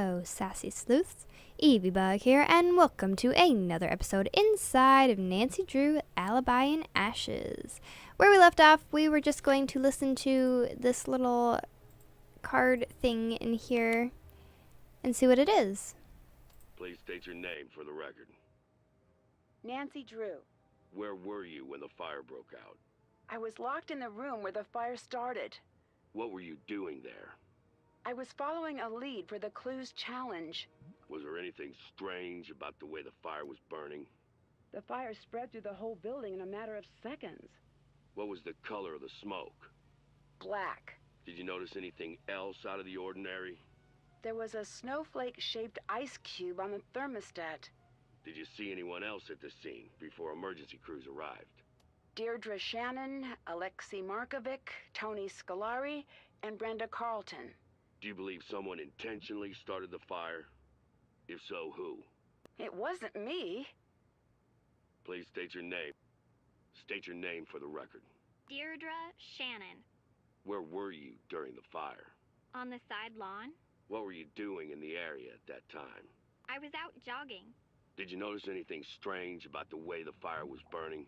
Hello, Sassy Sleuths. EvyBugg here, and welcome to another episode inside of Nancy Drew Alibi in Ashes. Where we left off, we were just going to listen to this little card thing in here and see what it is. Please state your name for the record. Nancy Drew. Where were you when the fire broke out? I was locked in the room where the fire started. What were you doing there? I was following a lead for the Clues Challenge. Was there anything strange about the way the fire was burning? The fire spread through the whole building in a matter of seconds. What was the color of the smoke? Black. Did you notice anything else out of the ordinary? There was a snowflake-shaped ice cube on the thermostat. Did you see anyone else at the scene before emergency crews arrived? Deirdre Shannon, Alexei Markovic, Tony Scolari, and Brenda Carlton. Do you believe someone intentionally started the fire? If so, who? It wasn't me. Please state your name. State your name for the record. Deirdre Shannon. Where were you during the fire? On the side lawn. What were you doing in the area at that time? I was out jogging. Did you notice anything strange about the way the fire was burning?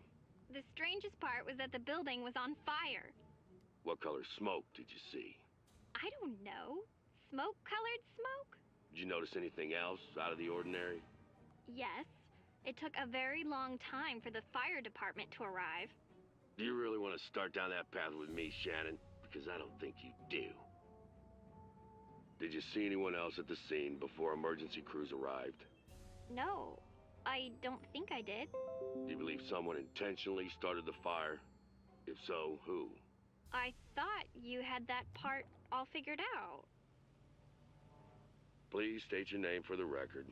The strangest part was that the building was on fire. What color smoke did you see? I don't know. Smoke-colored smoke? Did you notice anything else out of the ordinary? Yes. It took a very long time for the fire department to arrive. Do you really want to start down that path with me, Shannon? Because I don't think you do. Did you see anyone else at the scene before emergency crews arrived? No, I don't think I did. Do you believe someone intentionally started the fire? If so, who? I thought you had that part all figured out. Please state your name for the record.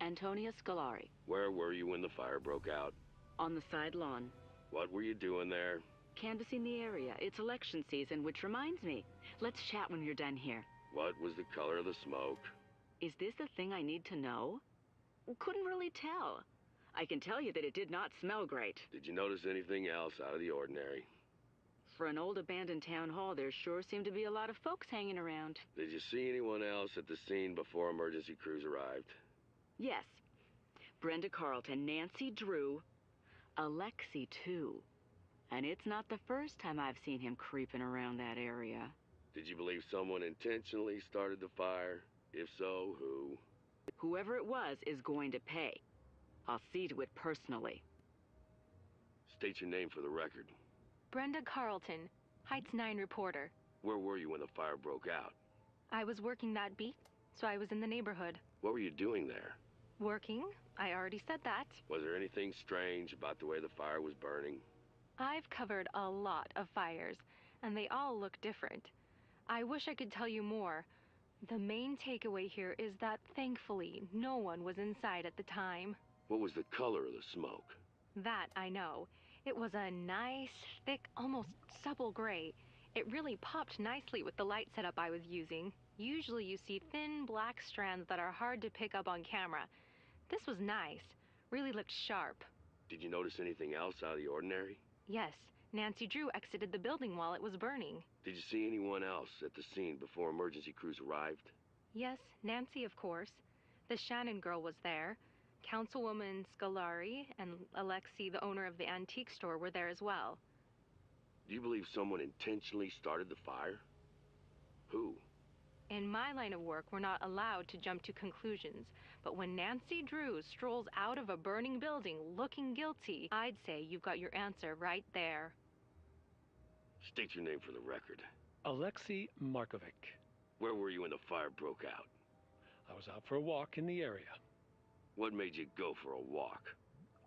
Antonia Scolari. Where were you when the fire broke out? On the side lawn. What were you doing there? Canvassing the area. It's election season, which reminds me. Let's chat when you're done here. What was the color of the smoke? Is this the thing I need to know? Couldn't really tell. I can tell you that it did not smell great. Did you notice anything else out of the ordinary? For an old abandoned town hall, there sure seemed to be a lot of folks hanging around. Did you see anyone else at the scene before emergency crews arrived? Yes. Brenda Carlton, Nancy Drew, Alexei too. And it's not the first time I've seen him creeping around that area. Did you believe someone intentionally started the fire? If so, who? Whoever it was is going to pay. I'll see to it personally. State your name for the record. Brenda Carlton, Heights 9 reporter. Where were you when the fire broke out? I was working that beat, so I was in the neighborhood. What were you doing there? Working? I already said that. Was there anything strange about the way the fire was burning? I've covered a lot of fires, and they all look different. I wish I could tell you more. The main takeaway here is that, thankfully, no one was inside at the time. What was the color of the smoke? That I know. It was a nice, thick, almost supple gray. It really popped nicely with the light setup I was using. Usually you see thin black strands that are hard to pick up on camera. This was nice. Really looked sharp. Did you notice anything else out of the ordinary? Yes, Nancy Drew exited the building while it was burning. Did you see anyone else at the scene before emergency crews arrived? Yes, Nancy, of course. The Shannon girl was there. Councilwoman Scolari and Alexei, the owner of the antique store, were there as well. Do you believe someone intentionally started the fire? Who? In my line of work, we're not allowed to jump to conclusions. But when Nancy Drew strolls out of a burning building looking guilty, I'd say you've got your answer right there. State your name for the record. Alexei Markovic. Where were you when the fire broke out? I was out for a walk in the area. What made you go for a walk?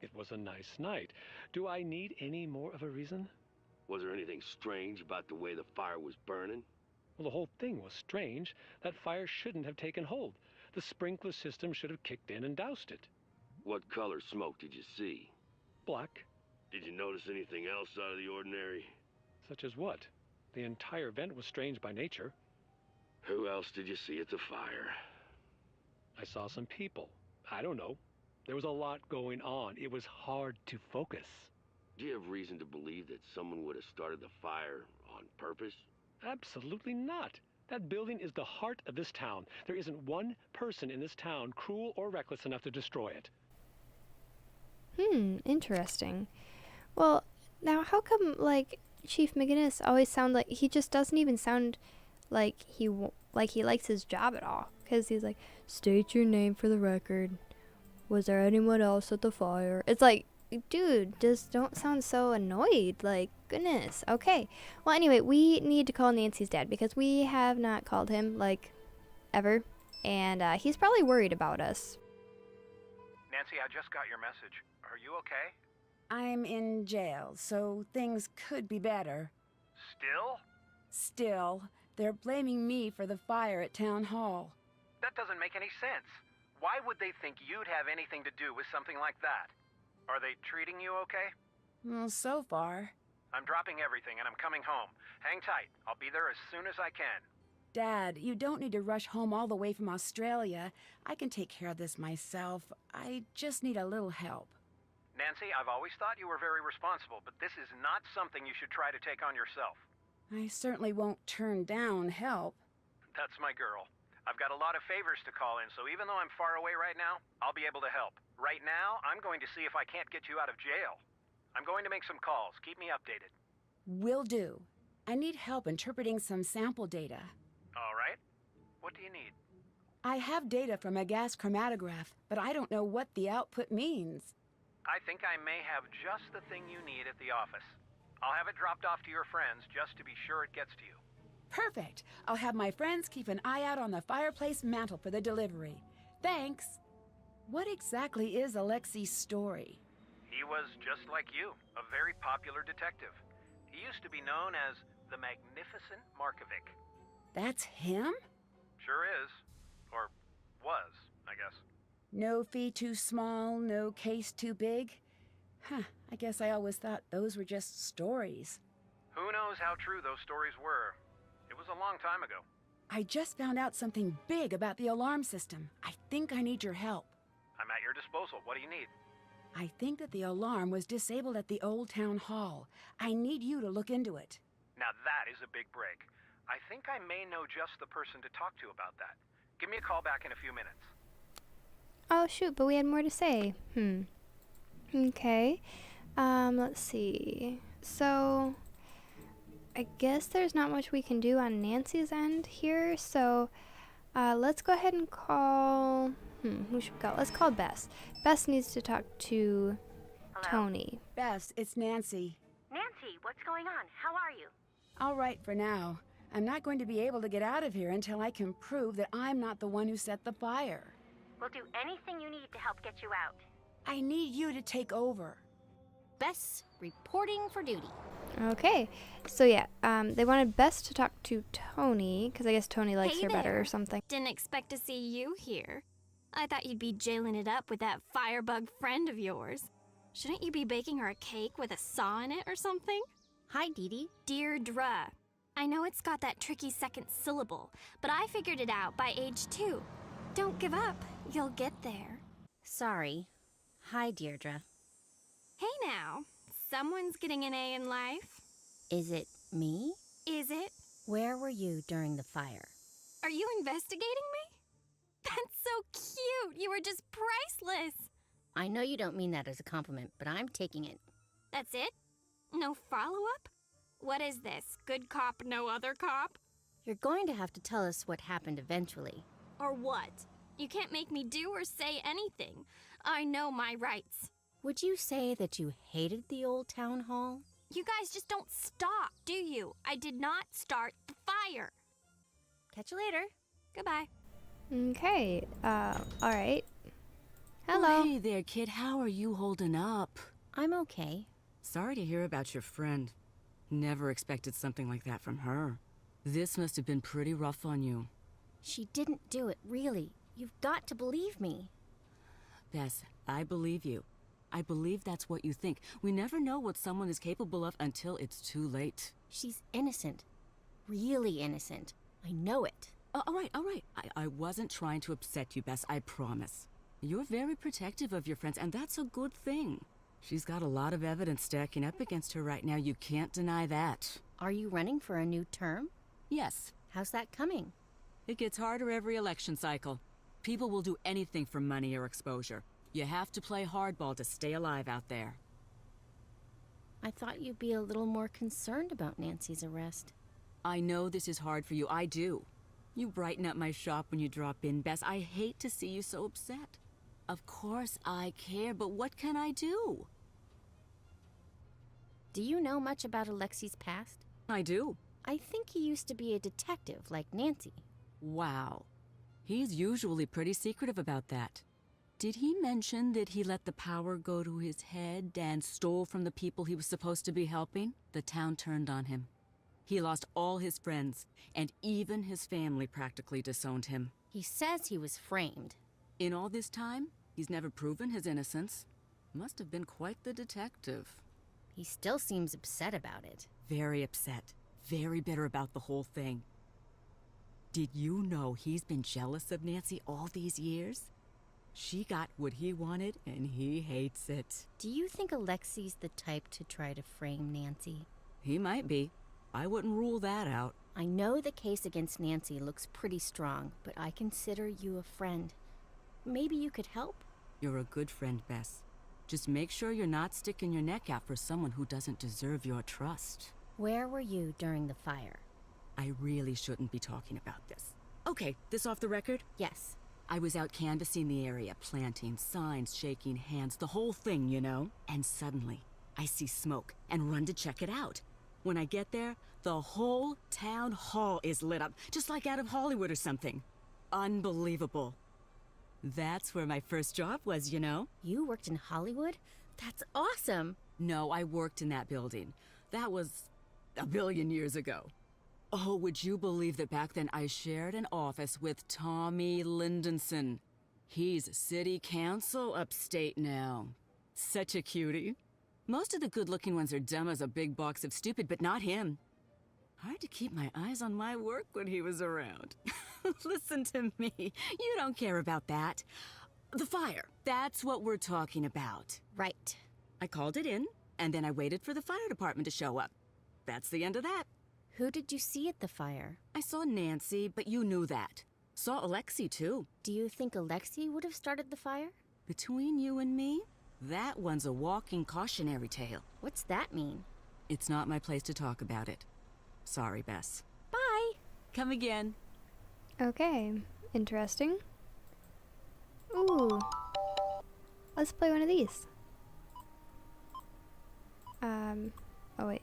It was a nice night. Do I need any more of a reason? Was there anything strange about the way the fire was burning? Well, the whole thing was strange. That fire shouldn't have taken hold. The sprinkler system should have kicked in and doused it. What color smoke did you see? Black. Did you notice anything else out of the ordinary? Such as what? The entire event was strange by nature. Who else did you see at the fire? I saw some people. I don't know. There was a lot going on. It was hard to focus. Do you have reason to believe that someone would have started the fire on purpose? Absolutely not. That building is the heart of this town. There isn't one person in this town cruel or reckless enough to destroy it. Interesting. Well, now how come, like, Chief McGinnis always sound like he just doesn't even sound like he likes his job at all? Because he's like, state your name for the record. Was there anyone else at the fire? It's like, dude, just don't sound so annoyed. Like, goodness. Okay. Well, anyway, we need to call Nancy's dad because we have not called him, like, ever. And he's probably worried about us. Nancy, I just got your message. Are you okay? I'm in jail, so things could be better. Still? Still, they're blaming me for the fire at Town Hall. That doesn't make any sense. Why would they think you'd have anything to do with something like that? Are they treating you okay? Well, so far. I'm dropping everything and I'm coming home. Hang tight. I'll be there as soon as I can. Dad, you don't need to rush home all the way from Australia. I can take care of this myself. I just need a little help. Nancy, I've always thought you were very responsible, but this is not something you should try to take on yourself. I certainly won't turn down help. That's my girl. I've got a lot of favors to call in, so even though I'm far away right now, I'll be able to help. Right now, I'm going to see if I can't get you out of jail. I'm going to make some calls. Keep me updated. Will do. I need help interpreting some sample data. All right. What do you need? I have data from a gas chromatograph, but I don't know what the output means. I think I may have just the thing you need at the office. I'll have it dropped off to your friends just to be sure it gets to you. Perfect. I'll have my friends keep an eye out on the fireplace mantle for the delivery. Thanks. What exactly is Alexei's story? He was just like you, a very popular detective. He used to be known as the Magnificent Markovic. That's him? Sure is. Or was, I guess. No fee too small, no case too big. Huh, I guess I always thought those were just stories. Who knows how true those stories were? It was a long time ago. I just found out something big about the alarm system. I think I need your help. I'm at your disposal. What do you need? I think that the alarm was disabled at the old town hall. I need you to look into it. Now that is a big break. I think I may know just the person to talk to about that. Give me a call back in a few minutes. Oh, shoot, but we had more to say. Okay. Let's see. So, I guess there's not much we can do on Nancy's end here, so let's go ahead and call... who should we call? Let's call Bess. Bess needs to talk to Tony. Bess, it's Nancy. Nancy, what's going on? How are you? All right for now. I'm not going to be able to get out of here until I can prove that I'm not the one who set the fire. We'll do anything you need to help get you out. I need you to take over. Bess, reporting for duty. Okay. So, yeah, they wanted Bess to talk to Tony, because I guess Tony likes Hey her better there. or something. Didn't expect to see you here. I thought you'd be jailing it up with that firebug friend of yours. Shouldn't you be baking her a cake with a saw in it or something? Hi, Dee Dee. Deirdre. I know it's got that tricky second syllable, but I figured it out by age 2. Don't give up. You'll get there. Sorry. Hi, Deirdre. Hey now. Someone's getting an A in life. Is it me? Is it? Where were you during the fire? Are you investigating me? That's so cute. You were just priceless. I know you don't mean that as a compliment, but I'm taking it. That's it? No follow-up? What is this? Good cop, no other cop? You're going to have to tell us what happened eventually. Or what? You can't make me do or say anything. I know my rights. Would you say that you hated the old town hall? You guys just don't stop, do you? I did not start the fire. Catch you later. Goodbye. Okay. Alright. Hello. Oh, hey there, kid. How are you holding up? I'm okay. Sorry to hear about your friend. Never expected something like that from her. This must have been pretty rough on you. She didn't do it, really. You've got to believe me. Bess, I believe you. I believe that's what you think. We never know what someone is capable of until it's too late. She's innocent. Really innocent. I know it. All right. I wasn't trying to upset you, Bess, I promise. You're very protective of your friends, and that's a good thing. She's got a lot of evidence stacking up against her right now. You can't deny that. Are you running for a new term? Yes, How's that coming? It gets harder every election cycle. People will do anything for money or exposure. You have to play hardball to stay alive out there. I thought you'd be a little more concerned about Nancy's arrest. I know this is hard for you, I do. You brighten up my shop when you drop in, Bess. I hate to see you so upset. Of course I care, but what can I do? Do you know much about Alexi's past? I do. I think he used to be a detective like Nancy. Wow. He's usually pretty secretive about that. Did he mention that he let the power go to his head and stole from the people he was supposed to be helping? The town turned on him. He lost all his friends, and even his family practically disowned him. He says he was framed. In all this time, he's never proven his innocence. Must have been quite the detective. He still seems upset about it. Very upset. Very bitter about the whole thing. Did you know he's been jealous of Nancy all these years? She got what he wanted, and he hates it. Do you think Alexi's the type to try to frame Nancy? He might be. I wouldn't rule that out. I know the case against Nancy looks pretty strong, but I consider you a friend. Maybe you could help? You're a good friend, Bess. Just make sure you're not sticking your neck out for someone who doesn't deserve your trust. Where were you during the fire? I really shouldn't be talking about this. Okay, this off the record? Yes. I was out canvassing the area, planting signs, shaking hands, the whole thing, you know? And suddenly, I see smoke and run to check it out. When I get there, the whole town hall is lit up, just like out of Hollywood or something. Unbelievable. That's where my first job was, you know? You worked in Hollywood? That's awesome! No, I worked in that building. That was a billion years ago. Oh, would you believe that back then I shared an office with Tommy Lindenson? He's city council upstate now. Such a cutie. Most of the good-looking ones are dumb as a big box of stupid, but not him. Hard to keep my eyes on my work when he was around. Listen to me. You don't care about that. The fire. That's what we're talking about. Right. I called it in, and then I waited for the fire department to show up. That's the end of that. Who did you see at the fire? I saw Nancy, but you knew that. Saw Alexi, too. Do you think Alexi would have started the fire? Between you and me, that one's a walking cautionary tale. What's that mean? It's not my place to talk about it. Sorry, Bess. Bye! Come again. Okay, interesting. Ooh. Let's play one of these. Oh wait.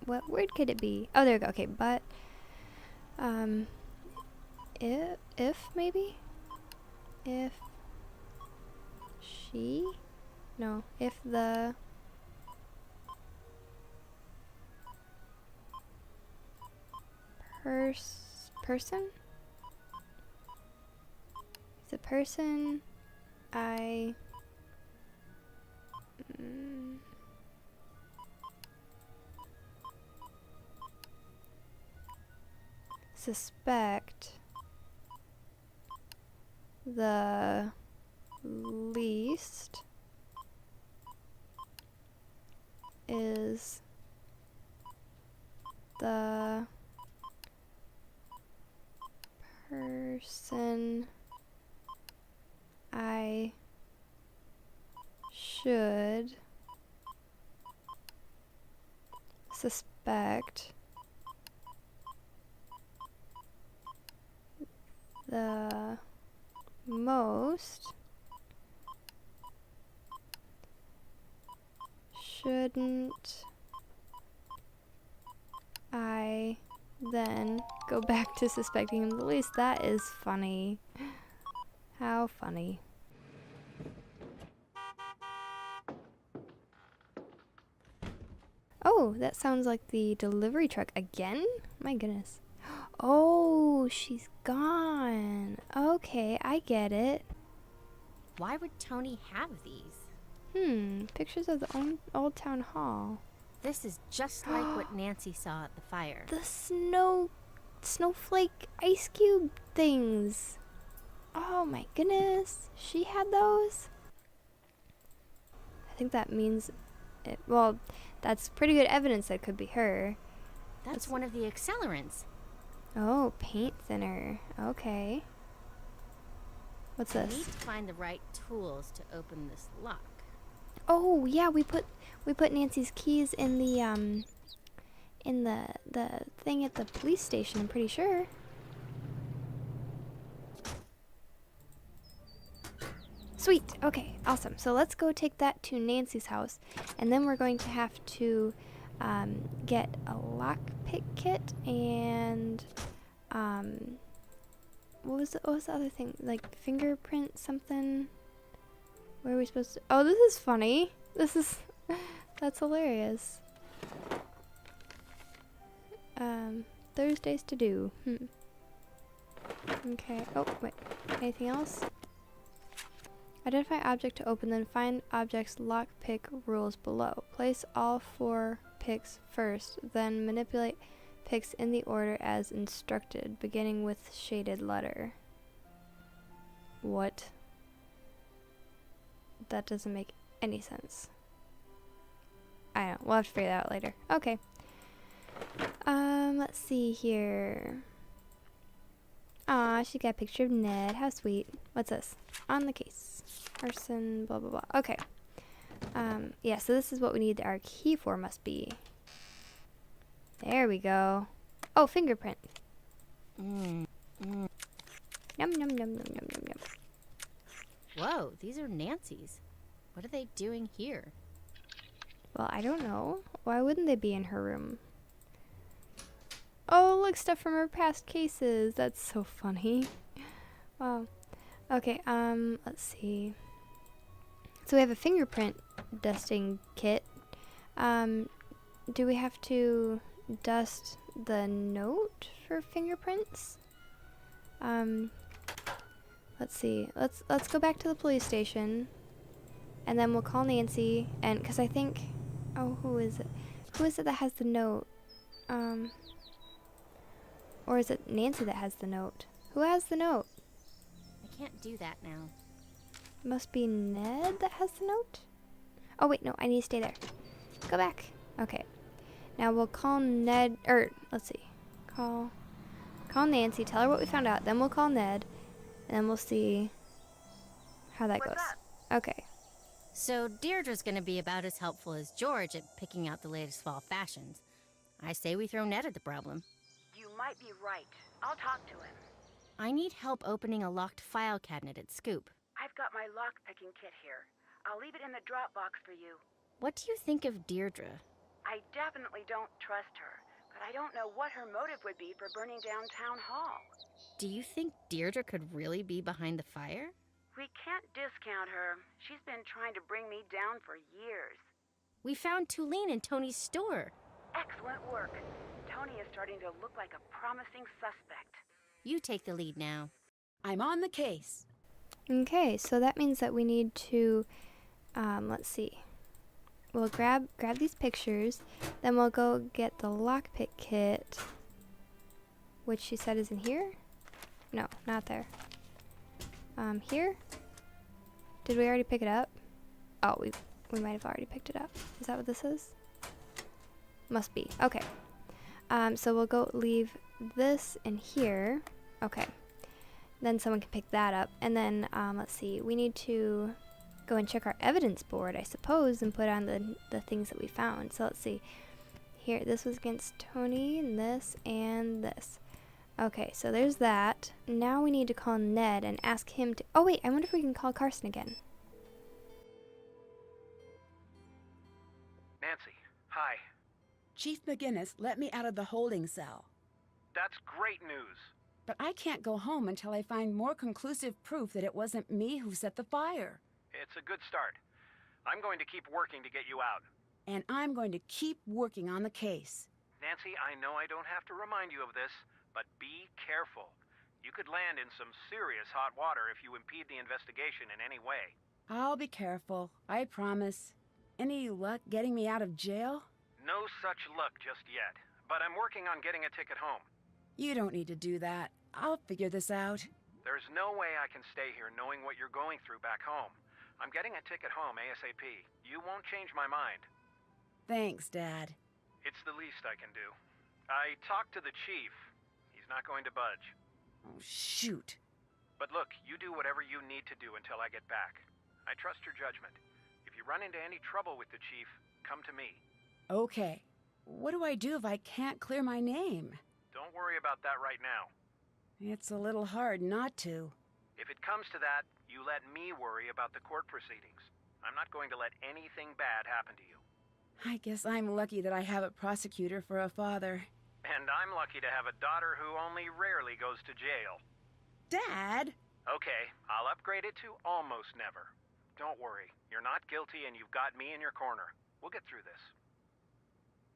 What word could it be? Oh, there we go. Okay, but, if maybe? If she? No, if the person? The person I suspect the least is the person I should suspect the most. Shouldn't I then go back to suspecting him the least? That is funny. How funny. Oh, that sounds like the delivery truck again? My goodness. Oh, she's gone. Okay, I get it. Why would Tony have these? Pictures of the old town hall. This is just like what Nancy saw at the fire. The snowflake ice cube things. Oh my goodness. She had those? I think that means it, well, That's pretty good evidence that could be her. That's one of the accelerants. Oh, paint thinner. Okay. What's I this? need to find the right tools to open this lock. Oh, yeah, we put Nancy's keys in the thing at the police station, I'm pretty sure. Sweet. Okay, awesome. So let's go take that to Nancy's house, and then we're going to have to get a lockpick kit and what was the other thing? Like fingerprint something. Where are we supposed to? Oh, this is funny. That's hilarious. Thursdays to do. Okay. Oh, wait. Anything else? Identify object to open, then find object's lockpick rules below. Place all 4 picks first, then manipulate picks in the order as instructed, beginning with shaded letter. What? That doesn't make any sense. I don't know. We'll have to figure that out later. Okay. Let's see here. Aw, she got a picture of Ned. How sweet. What's this? On the case. Arson, blah, blah, blah. Okay. Yeah, so this is what we need our key for, must be. There we go. Oh, fingerprint. Yum, yum, yum, yum, yum, yum, yum. Whoa, these are Nancy's. What are they doing here? Well, I don't know. Why wouldn't they be in her room? Oh, look, stuff from her past cases. That's so funny. Wow. Okay, let's see. So we have a fingerprint dusting kit. Do we have to dust the note for fingerprints? Let's see. Let's go back to the police station, and then we'll call Nancy. And because I think, oh, who is it? Who is it that has the note? Or is it Nancy that has the note? Who has the note? I can't do that now. Must be Ned that has the note? Oh, wait, no, I need to stay there. Go back. Okay. Now we'll call Ned, let's see. Call Nancy, tell her what we found out, then we'll call Ned, and then we'll see how that goes. Okay. So Deirdre's gonna be about as helpful as George at picking out the latest fall fashions. I say we throw Ned at the problem. You might be right. I'll talk to him. I need help opening a locked file cabinet at Scoop. I've got my lock-picking kit here. I'll leave it in the drop box for you. What do you think of Deirdre? I definitely don't trust her, but I don't know what her motive would be for burning down Town Hall. Do you think Deirdre could really be behind the fire? We can't discount her. She's been trying to bring me down for years. We found Tulane in Tony's store. Excellent work. Tony is starting to look like a promising suspect. You take the lead now. I'm on the case. Okay, so that means that we need to, let's see. We'll grab these pictures, then we'll go get the lockpick kit, which she said is in here? No, not there. Here? Did we already pick it up? Oh, we might have already picked it up. Is that what this is? Must be. Okay. So we'll go leave this in here. Okay. Then someone can pick that up. And then, let's see. We need to go and check our evidence board, I suppose, and put on the things that we found. So let's see. Here, this was against Tony, and this, and this. Okay, so there's that. Now we need to call Ned and ask him to... Oh, wait, I wonder if we can call Carson again. Nancy, hi. Chief McGinnis let me out of the holding cell. That's great news. But I can't go home until I find more conclusive proof that it wasn't me who set the fire. It's a good start. I'm going to keep working to get you out. And I'm going to keep working on the case. Nancy, I know I don't have to remind you of this, but be careful. You could land in some serious hot water if you impede the investigation in any way. I'll be careful, I promise. Any luck getting me out of jail? No such luck just yet, but I'm working on getting a ticket home. You don't need to do that. I'll figure this out. There's no way I can stay here knowing what you're going through back home. I'm getting a ticket home ASAP. You won't change my mind. Thanks, Dad. It's the least I can do. I talked to the chief. He's not going to budge. Oh, shoot. But look, you do whatever you need to do until I get back. I trust your judgment. If you run into any trouble with the chief, come to me. Okay. What do I do if I can't clear my name? Don't worry about that right now. It's a little hard not to. If it comes to that, you let me worry about the court proceedings. I'm not going to let anything bad happen to you. I guess I'm lucky that I have a prosecutor for a father. And I'm lucky to have a daughter who only rarely goes to jail. Dad! Okay, I'll upgrade it to almost never. Don't worry, you're not guilty and you've got me in your corner. We'll get through this.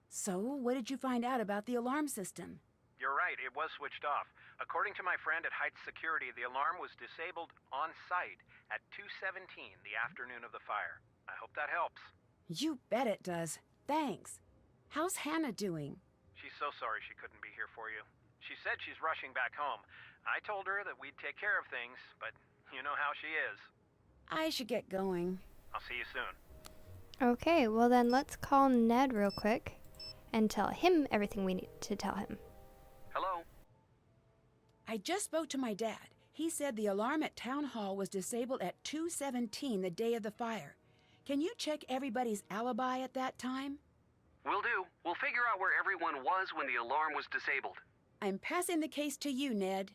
So, what did you find out about the alarm system? You're right, it was switched off. According to my friend at Heights Security, the alarm was disabled on site at 2:17 the afternoon of the fire. I hope that helps. You bet it does. Thanks. How's Hannah doing? She's so sorry she couldn't be here for you. She said she's rushing back home. I told her that we'd take care of things, but you know how she is. I should get going. I'll see you soon. Okay, well then let's call Ned real quick and tell him everything we need to tell him. Hello? I just spoke to my dad. He said the alarm at Town Hall was disabled at 2:17 the day of the fire. Can you check everybody's alibi at that time? Will do. We'll figure out where everyone was when the alarm was disabled. I'm passing the case to you, Ned.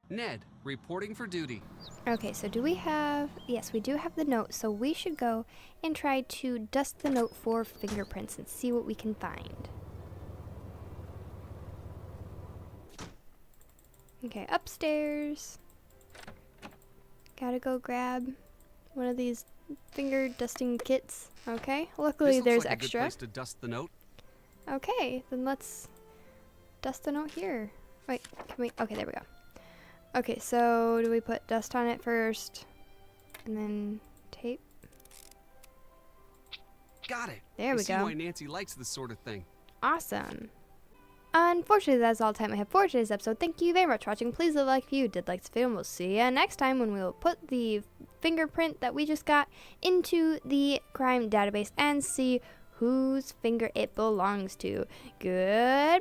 Ned, reporting for duty. Okay, so do we have... Yes, we do have the note, so we should go and try to dust the note for fingerprints and see what we can find. Okay, upstairs. Gotta go grab one of these finger dusting kits. Okay, luckily This there's looks like extra. A good place to dust the note. Okay, then let's dust the note here. Wait, can we? Okay, there we go. Okay, so do we put dust on it first and then tape? Got it. There we I see go. why Nancy likes this sort of thing. Awesome. Unfortunately, that's all the time I have for today's episode. Thank you very much for watching. Please leave a like if you did like this video, and we'll see you next time when we will put the fingerprint that we just got into the crime database and see whose finger it belongs to. Goodbye.